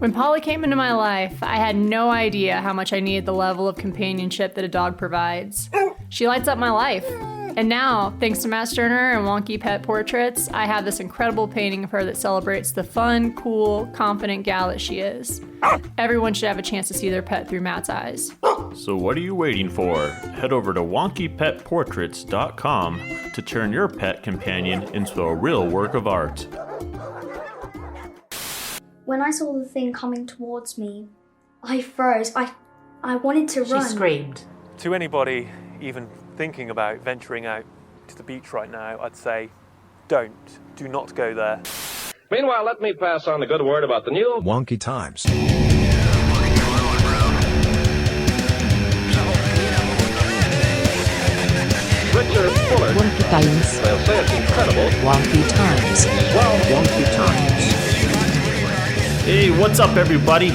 When Polly came into my life, I had no idea how much I needed the level of companionship that a dog provides. She lights up my life. And now, thanks to Matt Sterner and Wonky Pet Portraits, I have this incredible painting of her that celebrates the fun, cool, confident gal that she is. Everyone should have a chance to see their pet through Matt's eyes. So what are you waiting for? Head over to wonkypetportraits.com to turn your pet companion into a real work of art. When I saw the thing coming towards me, I froze. I wanted to run. She screamed. To anybody even thinking about venturing out to the beach right now, I'd say do not go there. Meanwhile, let me pass on the good word about the new Wonky Times. Richard Fuller. Wonky Times. They'll say it's incredible. Wonky Times. Well, Wonky Times. Hey, what's up, everybody?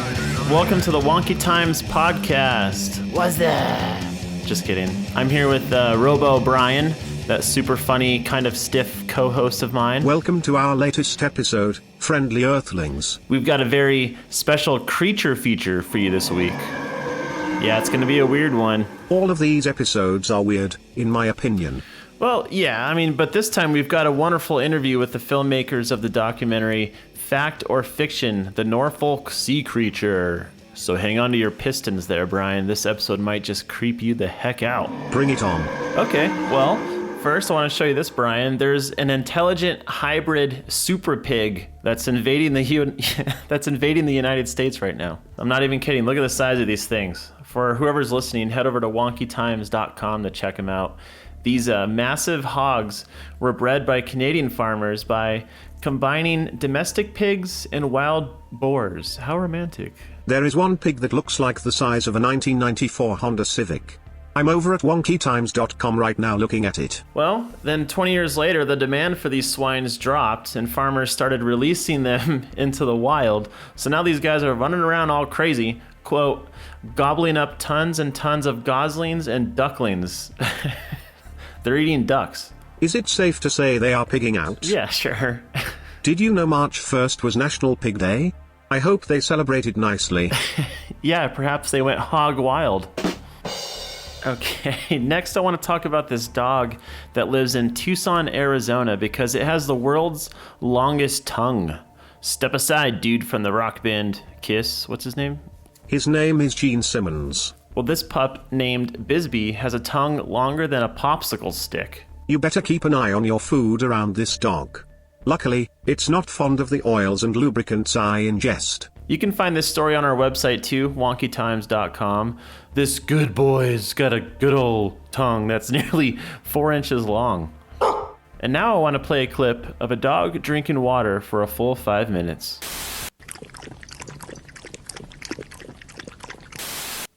Welcome to the Wonky Times podcast. What's that? Just kidding. I'm here with Robo Brian, that super funny, kind of stiff co-host of mine. Welcome to our latest episode, Friendly Earthlings. We've got a very special creature feature for you this week. Yeah, it's going to be a weird one. All of these episodes are weird, in my opinion. Well, yeah, but this time we've got a wonderful interview with the filmmakers of the documentary Fact or Fiction, the Norfolk Sea Creature. So hang on to your pistons there, Brian. This episode might just creep you the heck out. Bring it on. Okay, well, first I want to show you this, Brian. There's an intelligent hybrid super pig that's invading the United States right now. I'm not even kidding. Look at the size of these things. For whoever's listening, head over to wonkytimes.com to check them out. These massive hogs were bred by Canadian farmers by combining domestic pigs and wild boars. How romantic. There is one pig that looks like the size of a 1994 Honda Civic. I'm over at wonkytimes.com right now looking at it. Well, then 20 years later, the demand for these swines dropped and farmers started releasing them into the wild. So now these guys are running around all crazy, quote, gobbling up tons and tons of goslings and ducklings. They're eating ducks. Is it safe to say they are pigging out? Yeah, sure. Did you know March 1st was National Pig Day? I hope they celebrated nicely. Yeah, perhaps they went hog wild. Okay, next I want to talk about this dog that lives in Tucson, Arizona, because it has the world's longest tongue. Step aside, dude from the rock band Kiss. What's his name? His name is Gene Simmons. Well, this pup named Bisbee has a tongue longer than a popsicle stick. You better keep an eye on your food around this dog. Luckily, it's not fond of the oils and lubricants I ingest. You can find this story on our website too, wonkytimes.com. This good boy's got a good old tongue that's nearly 4 inches long. And now I want to play a clip of a dog drinking water for a full 5 minutes.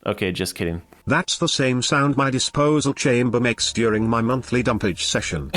Okay, just kidding. That's the same sound my disposal chamber makes during my monthly dumpage session.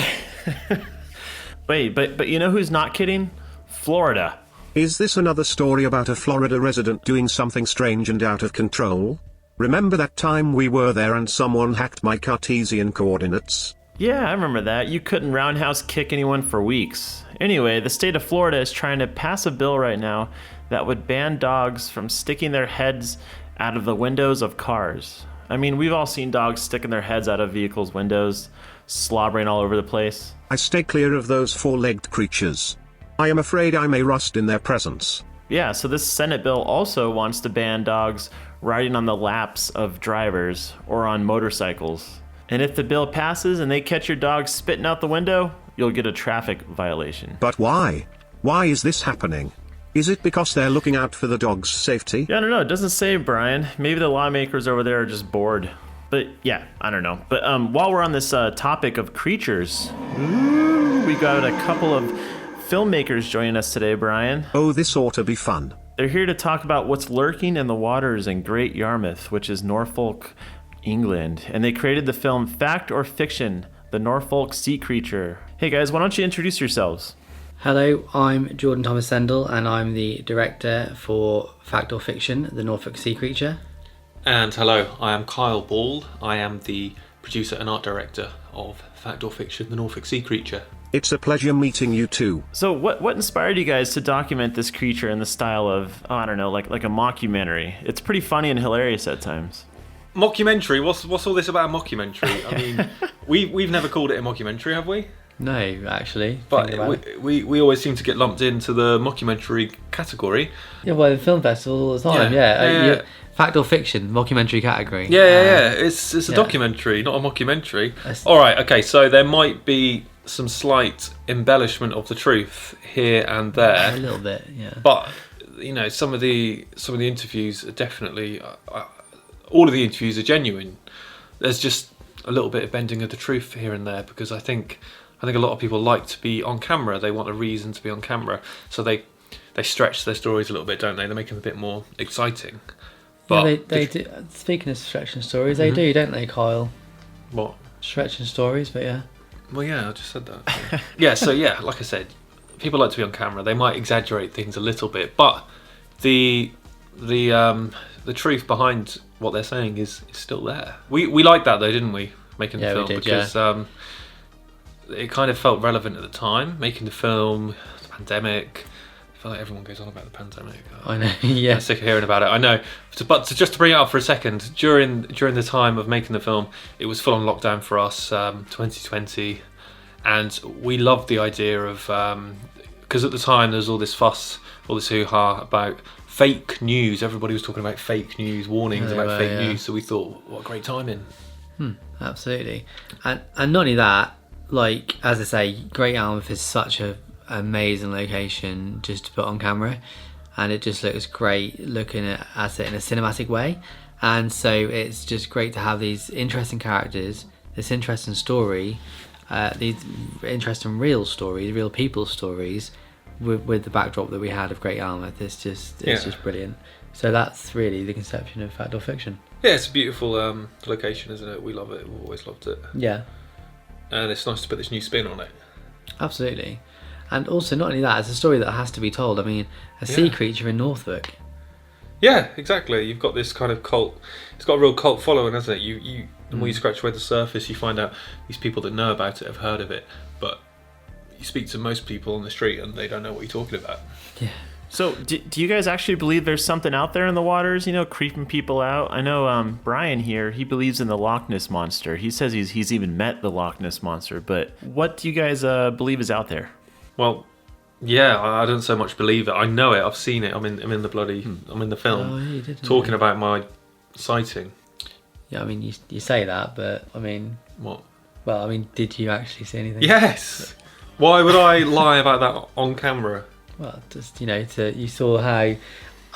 Wait, but you know who's not kidding? Florida. Is this another story about a Florida resident doing something strange and out of control? Remember that time we were there and someone hacked my Cartesian coordinates? Yeah, I remember that. You couldn't roundhouse kick anyone for weeks. Anyway, the state of Florida is trying to pass a bill right now that would ban dogs from sticking their heads out of the windows of cars. We've all seen dogs sticking their heads out of vehicles' windows, slobbering all over the place. I stay clear of those four-legged creatures. I am afraid I may rust in their presence. Yeah, so this Senate bill also wants to ban dogs riding on the laps of drivers or on motorcycles. And if the bill passes and they catch your dog spitting out the window, you'll get a traffic violation. But why? Why is this happening? Is it because they're looking out for the dog's safety? Yeah, I don't know. It doesn't say, Brian. Maybe the lawmakers over there are just bored. But yeah, I don't know. But while we're on this topic of creatures, we got a couple of filmmakers joining us today, Brian. Oh, this ought to be fun. They're here to talk about what's lurking in the waters in Great Yarmouth, which is Norfolk, England. And they created the film Fact or Fiction, the Norfolk Sea Creature. Hey guys, why don't you introduce yourselves? Hello, I'm Jordan Thomas Sendall, and I'm the director for Fact or Fiction, the Norfolk Sea Creature. And hello, I am Kyle Ball. I am the producer and art director of Fact or Fiction, the Norfolk Sea Creature. It's a pleasure meeting you too. So what inspired you guys to document this creature in the style of, I don't know, like a mockumentary? It's pretty funny and hilarious at times. Mockumentary? What's all this about a mockumentary? I mean, we've never called it a mockumentary, have we? No, actually. But we always seem to get lumped into the mockumentary category. Yeah, well, in film festivals all the time, yeah. Fact or fiction, mockumentary category. Yeah. It's a documentary, not a mockumentary. All right, okay, so there might be some slight embellishment of the truth here and there. A little bit, yeah. But, you know, some of the interviews are definitely... all of the interviews are genuine. There's just a little bit of bending of the truth here and there, because I think a lot of people like to be on camera. They want a reason to be on camera, so they stretch their stories a little bit, don't they? They make them a bit more exciting. But yeah, they do. Speaking of stretching stories, they do, don't they, Kyle? What? Stretching stories, but yeah. Well, yeah, I just said that. So like I said, people like to be on camera. They might exaggerate things a little bit, but the truth behind what they're saying is still there. We liked that though, didn't we? Making the film, we did, because it kind of felt relevant at the time. Making the film, the pandemic. I feel like everyone goes on about the pandemic. I know, yeah. I'm sick of hearing about it. I know, but just to bring it up for a second, during the time of making the film, it was full on lockdown for us, 2020, and we loved the idea of, because at the time there was all this fuss, all this hoo-ha about fake news. Everybody was talking about fake news, warnings about fake news, so we thought, what a great timing. Absolutely. And not only that, like, as I say, Great Yarmouth is such an amazing location just to put on camera, and it just looks great looking at it in a cinematic way. And so it's just great to have these interesting characters, this interesting story, these interesting real stories, real people's stories, with the backdrop that we had of Great Yarmouth. It's just brilliant. So that's really the conception of fact or fiction. Yeah, it's a beautiful location, isn't it? We love it. We've always loved it. Yeah. And it's nice to put this new spin on it. Absolutely. And also, not only that, it's a story that has to be told. I mean, a sea creature in Norfolk. Yeah, exactly. You've got this kind of cult. It's got a real cult following, hasn't it? The more you scratch away the surface, you find out these people that know about it have heard of it, but you speak to most people on the street and they don't know what you're talking about. Yeah. So do you guys actually believe there's something out there in the waters, creeping people out? I know Brian here, he believes in the Loch Ness Monster. He says he's even met the Loch Ness Monster, but what do you guys believe is out there? Well, yeah, I don't so much believe it. I know it. I've seen it. I'm in the film. Oh, you did, talking about my sighting. Yeah, I mean, you say that, but I mean... What? Well, I mean, did you actually see anything? Yes! Why would I lie about that on camera? Well, just, you saw how... I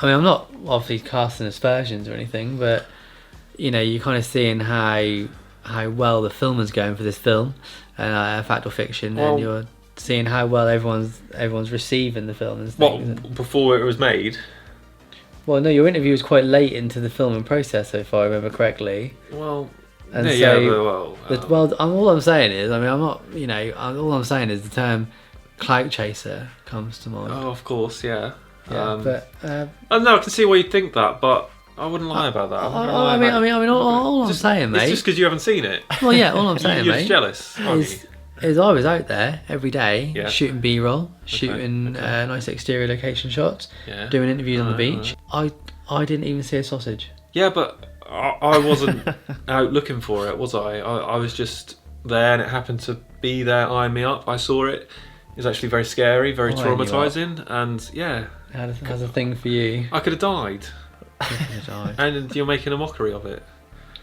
mean, I'm not obviously casting aspersions or anything, but, you're kind of seeing how well the film is going for this film, fact or fiction, and you're seeing how well everyone's receiving the film and things. What, before it was made? Well, no, your interview was quite late into the filming process, if I remember correctly. Well, and all I'm saying is, I mean, I'm not, all I'm saying is the term clout chaser comes to mind. Oh, of course, yeah. No, I can see why you'd think that, but I wouldn't lie about that. I mean, all I'm saying, mate. It's just because you haven't seen it. Well, yeah, all I'm saying, you're mate. You're jealous, aren't you? Is I was out there every day shooting B-roll, shooting nice exterior location shots, doing interviews on the beach. I didn't even see a sausage. Yeah, but I wasn't out looking for it, was I? I was just there, and it happened to be there eyeing me up. I saw it. It was actually very scary, very traumatising, and yeah. Has a thing for you. I could have died. Died. And you're making a mockery of it.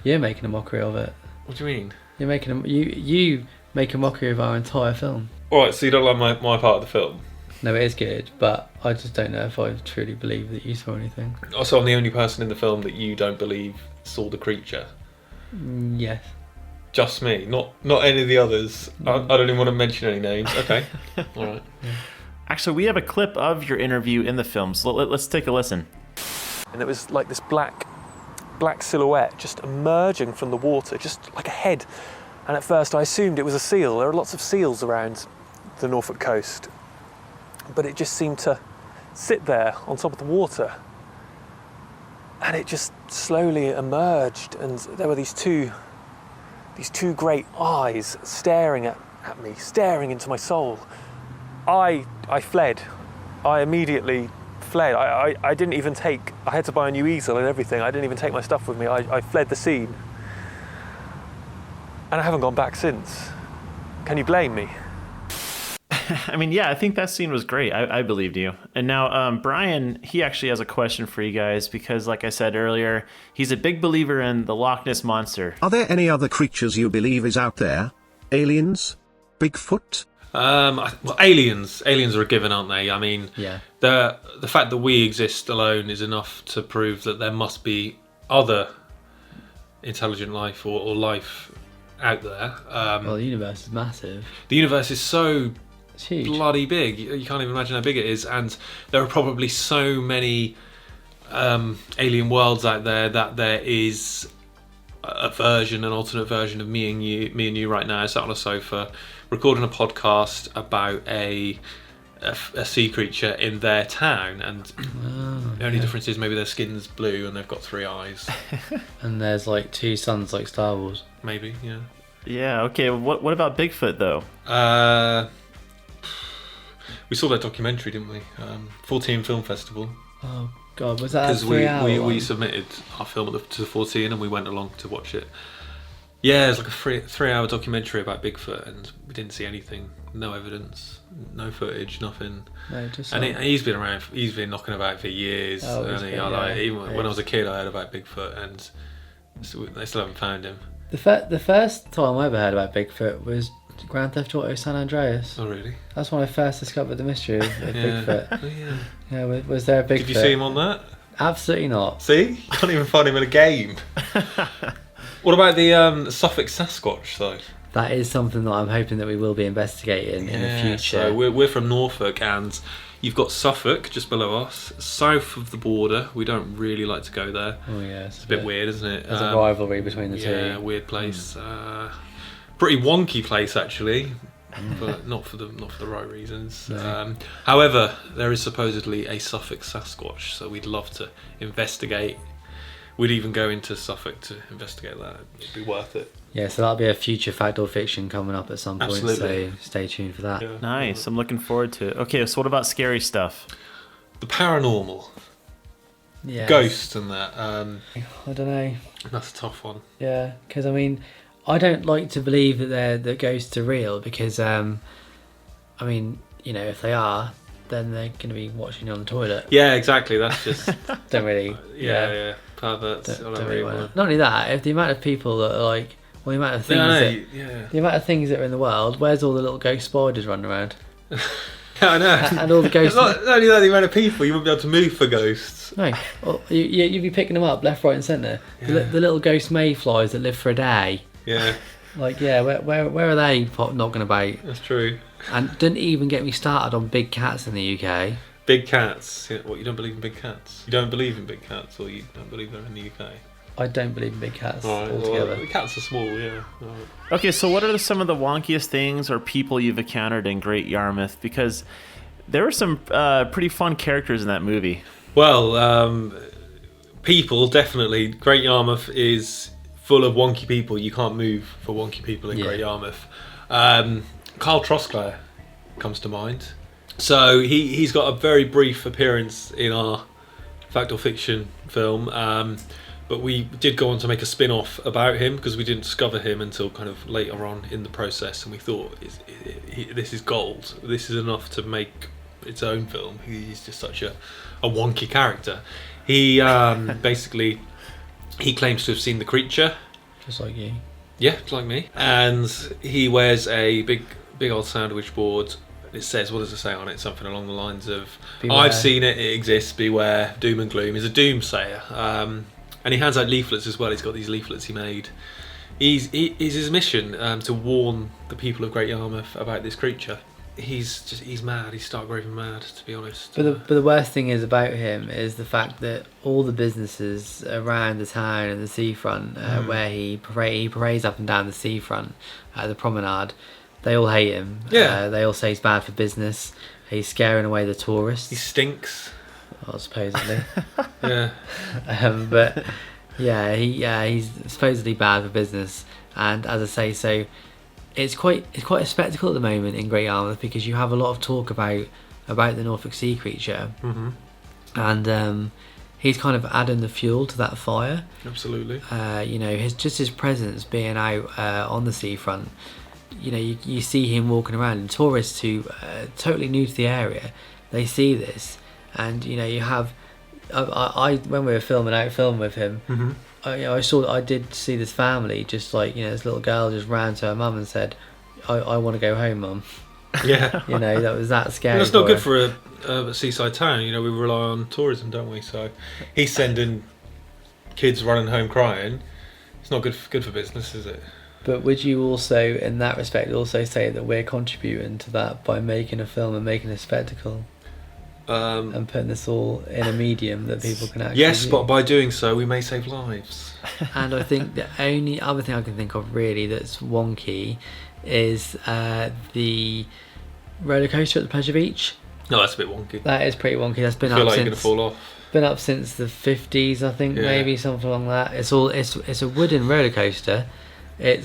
You're making a mockery of it. What do you mean? You're making you make a mockery of our entire film. Alright, so you don't like my part of the film? No, it is good, but I just don't know if I truly believe that you saw anything. Also, I'm the only person in the film that you don't believe saw the creature. Yes. Just me, not any of the others. I don't even want to mention any names. Okay. Alright. Yeah. Actually, we have a clip of your interview in the film, so let's take a listen. And it was like this black silhouette just emerging from the water, just like a head. And at first I assumed it was a seal. There are lots of seals around the Norfolk coast. But it just seemed to sit there on top of the water. And it just slowly emerged, and there were these two great eyes staring at at me, staring into my soul. I fled. I immediately fled. I didn't even take... I had to buy a new easel and everything. I didn't even take my stuff with me. I fled the scene. And I haven't gone back since. Can you blame me? I mean, yeah, I think that scene was great. I believed you. And now, Brian, he actually has a question for you guys because, like I said earlier, he's a big believer in the Loch Ness Monster. Are there any other creatures you believe is out there? Aliens? Bigfoot? Well, aliens are a given, aren't they? I mean, Yeah. the fact that we exist alone is enough to prove that there must be other intelligent life or life out there. Well, the universe is massive. The universe is so It's huge. bloody big. You can't even imagine how big it is, and there are probably so many alien worlds out there that there is an alternate version of me and you right now, sat on a sofa, recording a podcast about a sea creature in their town, and the only difference is maybe their skin's blue and they've got 3 eyes. And there's like 2 suns like Star Wars. Maybe, yeah. Yeah, okay. What about Bigfoot, though? We saw that documentary, didn't we? 14 Film Festival. Oh God, was that a Because 3 hour we one? submitted our film to the 14 and we went along to watch it. Yeah, it's like a 3-hour documentary about Bigfoot, and we didn't see anything, no evidence, no footage, nothing. No, just And like- he's been around. He's been knocking about for years. Oh, and he's he, been, like, yeah. even when I was a kid, I heard about Bigfoot, and they still haven't found him. The first time I ever heard about Bigfoot was Grand Theft Auto San Andreas. Oh, really? That's when I first discovered the mystery of Bigfoot. Oh, yeah. Yeah, was there a Bigfoot? Did you see him on that? Absolutely not. See, you can't even find him in a game. What about the Suffolk Sasquatch, though? That is something that I'm hoping that we will be investigating in the future. So we're from Norfolk, and you've got Suffolk just below us, south of the border. We don't really like to go there. Oh yeah, It's a bit weird, isn't it? There's a rivalry between the Yeah, two. weird place. Pretty wonky place, actually, but not for the right reasons. No. However, there is supposedly a Suffolk Sasquatch, so we'd love to investigate. We'd even go into Suffolk to investigate that. It'd be worth it. Yeah, so that'll be a future fact or fiction coming up at some point. Absolutely. So stay tuned for that. Yeah. Nice. I'm looking forward to it. Okay, so what about scary stuff? The paranormal, Yeah. ghosts, and that. I don't know. That's a tough one. Yeah, because I mean, I don't like to believe that ghosts are real because, I mean, you know, if they are, then they're going to be watching you on the toilet. Yeah, exactly. That's just Don't really. yeah. Perverts. Don't really wanna- Not only that, if the amount of people that are like, well, the amount of things the amount of things that are in the world, where's all the little ghost spiders running around? Yeah, I know. And all the ghosts. Not only that, the amount of people you wouldn't be able to move for ghosts. No, well, you'd be picking them up left, right, and centre. Yeah. The little ghost mayflies that live for a day. Yeah, Like, yeah, where are they knocking about? that's true. And didn't even get me started on big cats in the UK. Big cats. Yeah, what, you don't believe in big cats? You don't believe in big cats, or you don't believe they're in the UK? I don't believe in big cats Alright, altogether. well, the cats are small, yeah. Alright. Okay, so what are some of the wonkiest things or people you've encountered in Great Yarmouth? Because there were some pretty fun characters in that movie. Well, people, definitely. Great Yarmouth is full of wonky people. You can't move for wonky people in Yeah. Great Yarmouth. Carl Trosclair comes to mind. So he's got a very brief appearance in our fact or fiction film, but we did go on to make a spin-off about him because we didn't discover him until kind of later on in the process, and we thought this is gold. This is enough to make its own film. He's just such a wonky character. He basically he claims to have seen the creature. Just like you. Yeah, like me. And he wears a big old sandwich board. It says, what does it say on it? Something along the lines of, Beware. I've seen it, it exists, beware, doom and gloom. He's a doomsayer. And he hands out leaflets as well. He's got these leaflets he made. Is his mission to warn the people of Great Yarmouth about this creature. He's mad. He's stark raving mad, to be honest. But the worst thing is about him is the fact that all the businesses around the town and the seafront, where he parades up and down the seafront at the promenade, they all hate him. Yeah. They all say he's bad for business. He's scaring away the tourists. He stinks. Well, supposedly. Yeah. But yeah, he's supposedly bad for business. And as I say, so it's quite a spectacle at the moment in Great Yarmouth, because you have a lot of talk about the Norfolk Sea Creature, and he's kind of adding the fuel to that fire. Absolutely. You know, his presence being out on the seafront. You know, you see him walking around, and tourists who totally new to the area, they see this, and you know, you have. I when we were filming with him, I did see this family, just like, you know, this little girl just ran to her mum and said, I want to go home, mum. Yeah. You know, that was that scary. That's not good for a seaside town. You know, we rely on tourism, don't we? So he's sending kids running home crying. It's not good for business, is it? But would you also, in that respect, also say that we're contributing to that by making a film and making a spectacle? And putting this all in a medium that people can actually Yes, view. but by doing so, we may save lives. And I think the only other thing I can think of really that's wonky is the roller coaster at the Pleasure Beach. No, that's a bit wonky. That is pretty wonky. That's been I feel up like since you're gonna fall off. been up since the 50s, I think, maybe something along that. It's a wooden roller coaster. I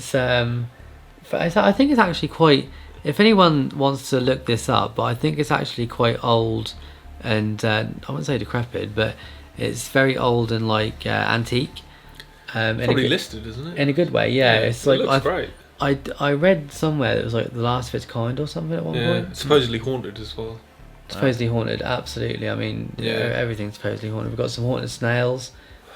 think it's actually quite. If anyone wants to look this up, but I think it's actually quite old, and I wouldn't say decrepit, but it's very old and like antique. Probably listed, isn't it? In a good way, yeah. It's like, looks great. I read somewhere that it was like the last of its kind or something at one point. It's supposedly haunted as well. Supposedly haunted, absolutely. I mean, everything's supposedly haunted. We've got some haunted snails.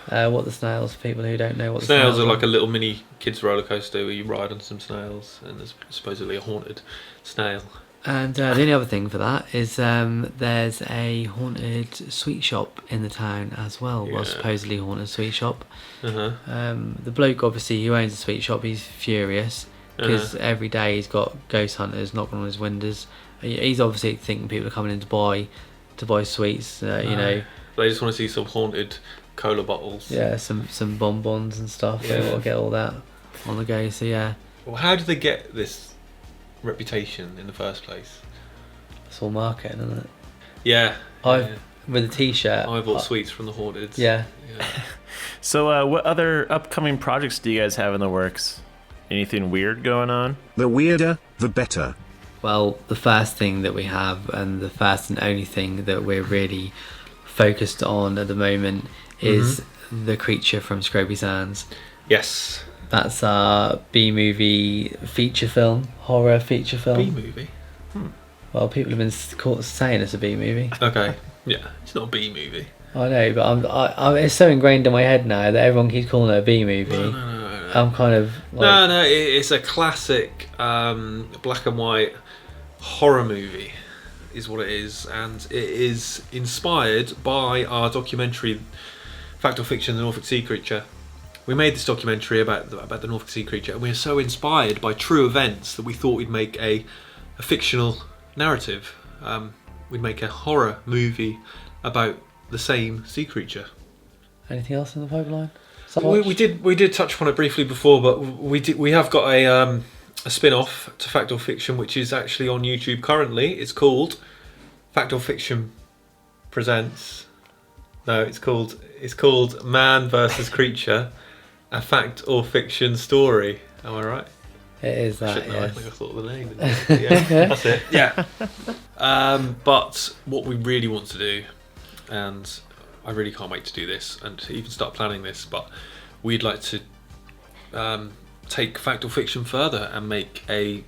What the snails, for people who don't know what the Snails are like a little mini kids roller coaster where you ride on some snails, and there's supposedly a haunted snail. And the only other thing for that is there's a haunted sweet shop in the town as well. Well, supposedly haunted sweet shop. The bloke, obviously, who owns the sweet shop, he's furious because every day he's got ghost hunters knocking on his windows. He's obviously thinking people are coming in to buy sweets. You know, they just want to see some haunted cola bottles. Yeah, some bonbons and stuff. They want to get all that on the go. So yeah. Well, how did they get this reputation in the first place? It's all marketing, isn't it? Yeah. With a t-shirt. I bought sweets from the Haunted. Yeah. So what other upcoming projects do you guys have in the works? Anything weird going on? The weirder, the better. Well, the first thing that we have, and the first and only thing that we're really focused on at the moment, is The Creature from Scroby Sands. Yes. That's our B-movie feature film, horror feature film. B-movie? Well, people have been saying it's a B-movie. Okay. Yeah, it's not a B-movie. I know, but it's so ingrained in my head now that everyone keeps calling it a B-movie. No. I'm kind of like... No, it's a classic black and white horror movie is what it is, and it is inspired by our documentary Fact or Fiction, The Norfolk Sea Creature. We made this documentary about the Norfolk Sea Creature, and we are so inspired by true events that we thought we'd make a fictional narrative. We'd make a horror movie about the same sea creature. Anything else in the pipeline? We did touch upon it briefly before, but we have got a spin-off to Fact or Fiction, which is actually on YouTube currently. It's called Fact or Fiction Presents. No, it's called Man versus Creature, a Fact or Fiction Story. Am I right? It is that. I Yes. think I thought of the name. Yeah, that's it. Yeah. But what we really want to do, and I really can't wait to do this and to even start planning this, but we'd like to take Fact or Fiction further and make an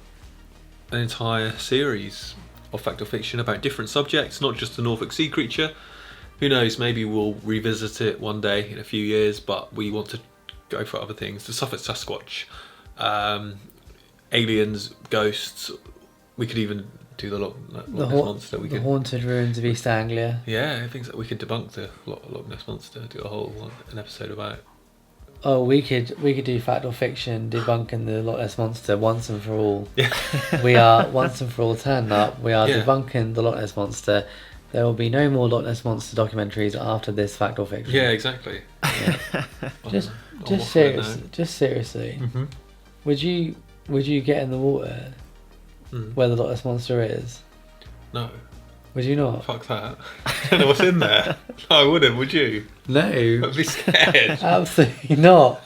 entire series of Fact or Fiction about different subjects, not just the Norfolk Sea Creature. Who knows, maybe we'll revisit it one day in a few years, but we want to go for other things. The Suffolk Sasquatch, aliens, ghosts. We could even do the Loch Ness Monster. The haunted ruins of East Anglia. Yeah, I think so. We could debunk the Loch Ness Monster, do a whole an episode about it. Oh, we could do Fact or Fiction debunking the Loch Ness Monster once and for all. Yeah. We are once and for all turning up. We are Yeah. debunking the Loch Ness Monster. There will be no more Loch Ness Monster documentaries after this Fact or Fiction. Yeah, exactly. Just seriously. Mm-hmm. Would you get in the water where the Loch Ness Monster is? No. Would you not? Fuck that. I don't know what's in there. No, I wouldn't, would you? No. I'd be scared. Absolutely not.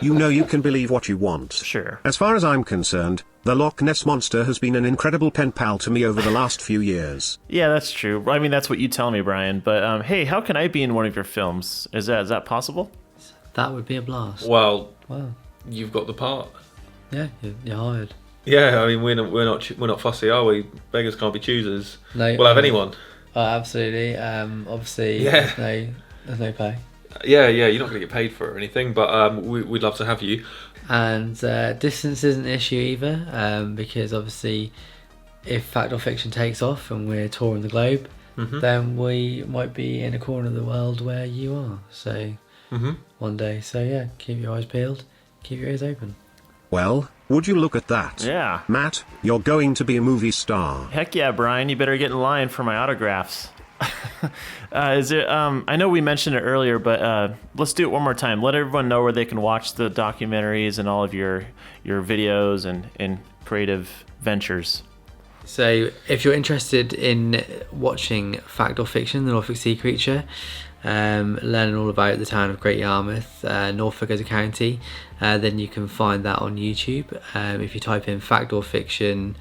You know you can believe what you want. Sure. As far as I'm concerned, the Loch Ness Monster has been an incredible pen pal to me over the last few years. Yeah, that's true. I mean, that's what you tell me, Brian. But hey, how can I be in one of your films? Is that possible? That would be a blast. Well, Wow. you've got the part. Yeah, you're hired. Yeah, I mean we're not fussy, are we? Beggars can't be choosers. No, We'll have anyone. Oh, absolutely. Obviously, Yeah. there's no pay. Yeah, you're not going to get paid for it or anything, but we'd love to have you. And distance isn't an issue either, because obviously, if Fact or Fiction takes off and we're touring the globe, then we might be in a corner of the world where you are. So one day. So yeah, keep your eyes peeled, keep your ears open. Well, would you look at that? Yeah. Matt, you're going to be a movie star. Heck yeah, Brian. You better get in line for my autographs. Is it? I know we mentioned it earlier, but let's do it one more time. Let everyone know where they can watch the documentaries and all of your videos and creative ventures. So if you're interested in watching Fact or Fiction, the Norfolk Sea Creature, learning all about the town of Great Yarmouth, Norfolk as a county, then you can find that on YouTube. If you type in Fact or Fiction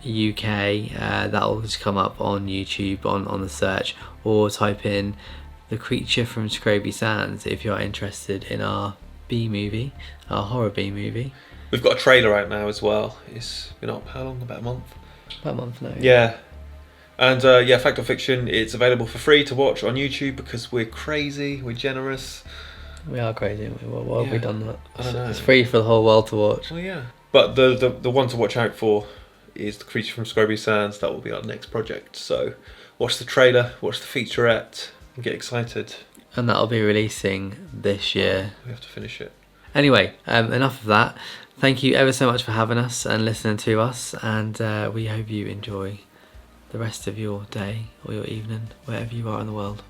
UK, that will just come up on YouTube on the search, or type in The Creature from Scroby Sands if you're interested in our B-movie, our horror B-movie. We've got a trailer out now as well. It's been up how long? About a month? About a month now. Yeah. And Fact or Fiction, it's available for free to watch on YouTube because we're crazy, we're generous. We are crazy. Why have we done that? I don't know. It's free for the whole world to watch. Well, yeah. But the one to watch out for is The Creature from Scroby Sands. That will be our next project. So watch the trailer, watch the featurette, and get excited. And that'll be releasing this year. We have to finish it. Anyway, enough of that. Thank you ever so much for having us and listening to us, and we hope you enjoy the rest of your day or your evening, wherever you are in the world.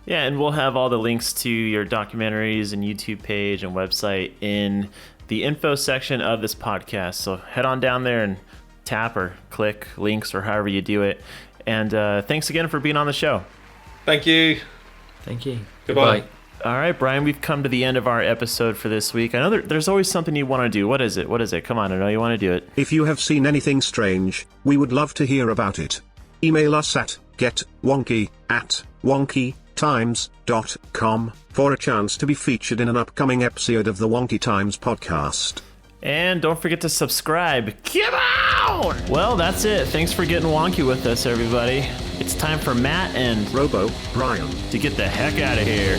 Yeah, and we'll have all the links to your documentaries and YouTube page and website in the info section of this podcast. So head on down there and tap or click links or however you do it. And thanks again for being on the show. Thank you. Thank you. Goodbye. All right, Brian, we've come to the end of our episode for this week. I know there's always something you want to do. What is it? Come on, I know you want to do it. If you have seen anything strange, we would love to hear about it. Email us at getwonky@wonkytimes.com for a chance to be featured in an upcoming episode of the Wonky Times podcast. And don't forget to subscribe. Come on! Well, that's it. Thanks for getting wonky with us, everybody. It's time for Matt and Robo Brian to get the heck out of here.